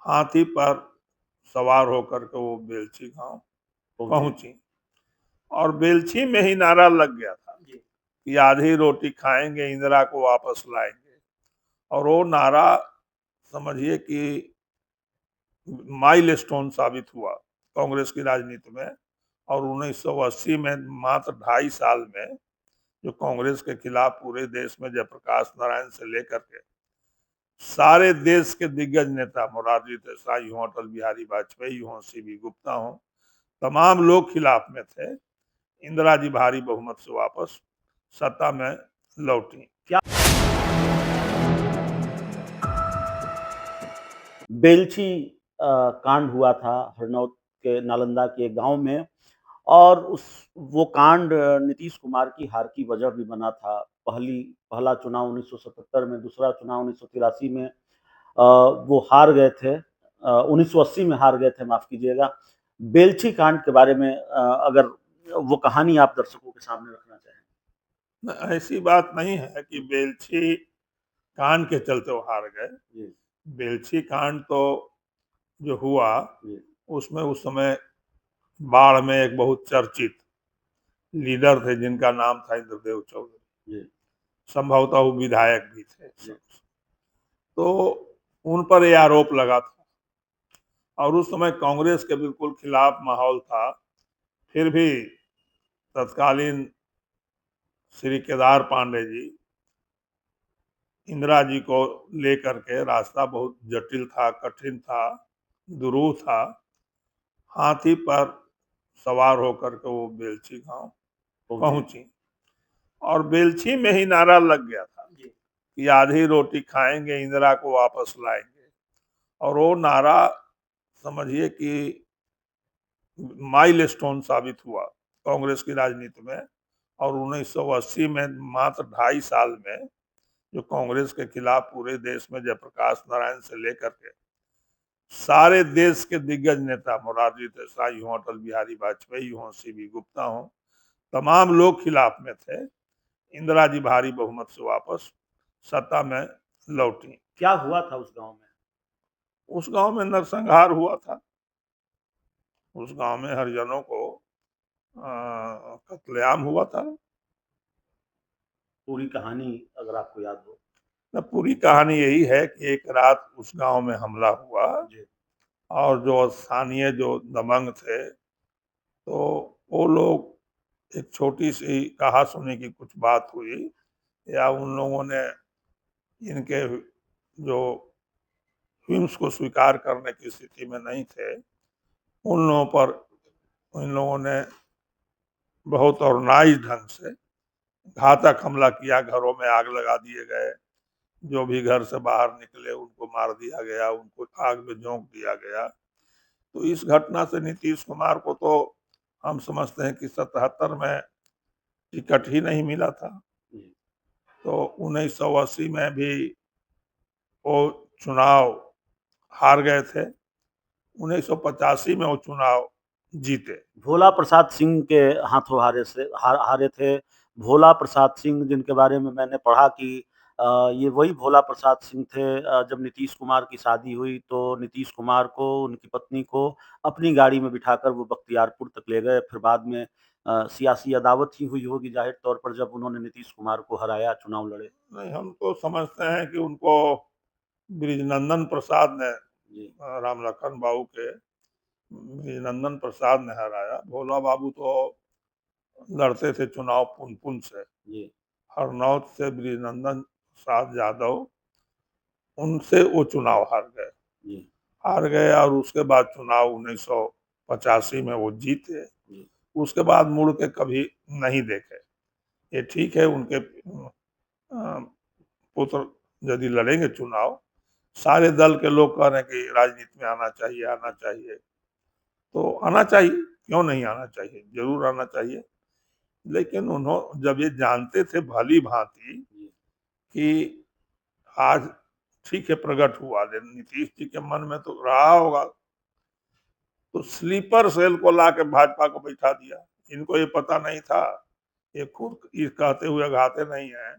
हाथी पर सवार होकर के वो बेलछी गांव पहुंची और बेलछी में ही नारा लग गया था कि आधी रोटी खाएंगे, इंदिरा को वापस लाएंगे। और वो नारा समझिए कि माइलस्टोन साबित हुआ कांग्रेस की राजनीति में। और 1980 में मात्र 2.5 साल में जो कांग्रेस के खिलाफ पूरे देश में जयप्रकाश नारायण से लेकर के सारे देश के दिग्गज नेता, मोरारजी देसाई हो, अटल बिहारी वाजपेयी हो, सीबी गुप्ता हो, तमाम लोग खिलाफ में थे। इंदिरा जी भारी बहुमत से वापस सत्ता में लौटी। क्या बेलछी कांड हुआ था हरनौत के नालंदा के एक गांव में, और उस वो कांड नीतीश कुमार की हार की वजह भी बना था। पहला चुनाव 1977 में, दूसरा चुनाव 1983 में वो हार गए थे, 1980 में हार गए थे, माफ कीजिएगा। बेलछी कांड के बारे में अगर वो कहानी आप दर्शकों के सामने रखना चाहें। ऐसी बात नहीं है कि बेलछी कांड के चलते वो हार गए। बेलछी कांड तो जो हुआ उसमें उस समय बाढ़ में एक बहुत चर्चित लीडर थे जिनका नाम था इंद्रदेव चौधरी, संभवतः वो विधायक भी थे। तो उन पर यह आरोप लगा था और उस समय कांग्रेस के बिल्कुल खिलाफ माहौल था। फिर भी तत्कालीन श्री केदार पांडे जी इंदिरा जी को लेकर के, रास्ता बहुत जटिल था, कठिन था, दुरूह था, हाथी पर सवार होकर के वो बेलछी गांव पहुंची और बेलछी में ही नारा लग गया था कि आधी रोटी खाएंगे, इंदिरा को वापस लाएंगे। और वो नारा समझिए कि माइलस्टोन साबित हुआ कांग्रेस की राजनीति में। और 1980 में मात्र 2.5 साल में जो कांग्रेस के खिलाफ पूरे देश में जयप्रकाश नारायण से लेकर के सारे देश के दिग्गज नेता, मोरारजी देसाई हो, अटल बिहारी वाजपेयी हो, सीबी गुप्ता हो, तमाम लोग खिलाफ में थे। इंदिरा जी भारी बहुमत से वापस सत्ता में लौटी। क्या हुआ था उस गांव में? उस गांव में नरसंहार हुआ था। उस गांव में हरिजनों को कत्लेआम हुआ था। पूरी कहानी अगर आपको याद हो। तो पूरी कहानी यही है कि एक रात उस गांव में हमला हुआ और जो स्थानीय जो दबंग थे, तो वो लोग एक छोटी सी कहा सुनी की कुछ बात हुई, या उन लोगों ने इनके जो हिम्स को स्वीकार करने की स्थिति में नहीं थे, उन लोगों पर इन लोगों ने बहुत ऑर्गेनाइज ढंग से घातक हमला किया। घरों में आग लगा दिए गए, जो भी घर से बाहर निकले उनको मार दिया गया, उनको आग में झोंक दिया गया। तो इस घटना से नीतीश कुमार को तो हम समझते हैं कि 77 में टिकट ही नहीं मिला था। तो 1980 में भी वो चुनाव हार गए थे। 1985 में वो चुनाव जीते। भोला प्रसाद सिंह के हाथों हारे थे। भोला प्रसाद सिंह, जिनके बारे में मैंने पढ़ा कि ये वही भोला प्रसाद सिंह थे। जब नीतीश कुमार की शादी हुई तो नीतीश कुमार को, उनकी पत्नी को अपनी गाड़ी में बिठाकर वो बख्तियारपुर तक ले गए। फिर बाद में सियासी अदावत ही हुई होगी जाहिर तौर पर, जब उन्होंने नीतीश कुमार को हराया, चुनाव लड़े। नहीं, हम तो समझते हैं कि उनको ब्रिजनंदन प्रसाद ने, राम लखन बाबू के ब्रिजनंदन प्रसाद ने हराया। भोला बाबू तो लड़ते थे चुनाव पुनपुन से, हरनौत से ब्रिजनंदन प्रसाद यादव, उनसे वो चुनाव हार गए और उसके बाद चुनाव 1985 में वो जीते। उसके बाद मुड़ के कभी नहीं देखे। ये ठीक है, उनके पुत्र यदि लड़ेंगे चुनाव, सारे दल के लोग कह रहे हैं कि राजनीति में आना चाहिए, आना चाहिए, तो आना चाहिए, क्यों नहीं आना चाहिए, जरूर आना चाहिए। लेकिन उन्होंने जब ये जानते थे भली भांति कि आज ठीक है प्रकट हुआ, लेकिन नीतीश जी के मन में तो रहा होगा, तो स्लीपर सेल को ला के भाजपा को बैठा दिया। इनको ये पता नहीं था, ये खुद ये कहते हुए घाते नहीं है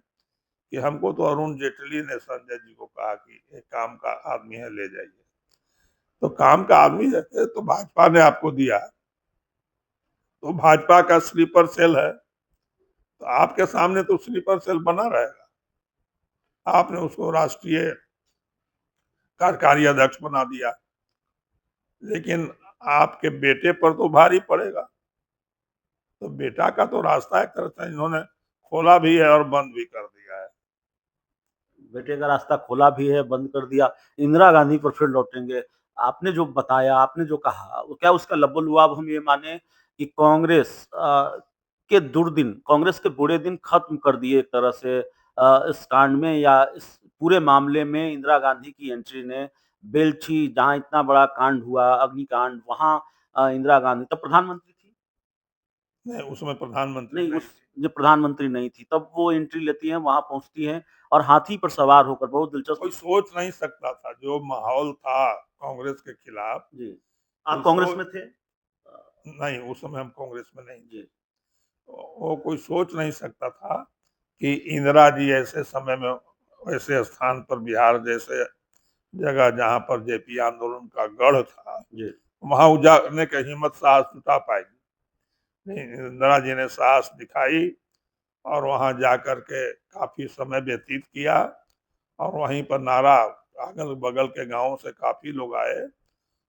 कि हमको तो अरुण जेटली ने संजय जी को कहा कि एक काम का आदमी है, ले जाइए। तो काम का आदमी है तो भाजपा ने आपको दिया, तो भाजपा का स्लीपर सेल है, तो आपके सामने तो स्लीपर सेल बना रहेगा। आपने उसको राष्ट्रीय कार्यकारी अध्यक्ष बना दिया, लेकिन आपके बेटे पर तो भारी पड़ेगा। तो बेटा का तो रास्ता एक तरह से इन्होंने खोला भी है और बंद भी कर दिया है। बेटे का रास्ता खोला भी है, बंद कर दिया। इंदिरा गांधी पर फिर लौटेंगे। आपने जो बताया, आपने जो कहा, वो क्या उसका लबो-लुआब हम ये माने कि कांग्रेस के दुर्दिन, कांग्रेस के बुरे दिन खत्म कर दिए एक तरह से इस कांड में, या इस पूरे मामले में इंदिरा गांधी की एंट्री ने बेलछी, जहाँ इतना बड़ा कांड हुआ, अग्निकांड, वहाँ इंदिरा गांधी तब प्रधानमंत्री थी? नहीं, उसमें प्रधानमंत्री नहीं, नहीं उस थी। जब प्रधानमंत्री नहीं थी, तब वो एंट्री लेती हैं, वहाँ पहुँचती हैं और हाथी पर सवार होकर, बहुत दिलचस्प। कोई सोच नहीं सकता था जो माहौल था कांग्रेस के खिलाफ। जी। आप कोई कांग्रेस सोच में थे? नहीं, उस समय हम कांग्रेस में नहीं थे। जी, वो कोई सोच नहीं सकता था कि इंदिरा जी ऐसे समय में ऐसे स्थान पर, बिहार जैसे जगह जहां पर जेपी आंदोलन का गढ़ था, जी। वहां उजाड़ने की हिम्मत साहस जुटा पाएगी नहीं। इंदिरा जी ने साहस दिखाई और वहां जाकर के काफी समय व्यतीत किया, और वहीं पर नारा, अगल बगल के गांवों से काफी लोग आए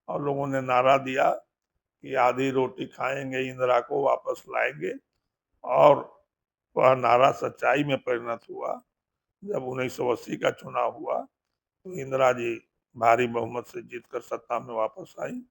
और लोगों ने नारा दिया कि आधी रोटी खाएंगे, इंदिरा को वापस लाएंगे। और वह नारा सच्चाई में परिणत हुआ। जब 1980 का चुनाव हुआ तो इंदिरा जी भारी बहुमत से जीतकर सत्ता में वापस आई।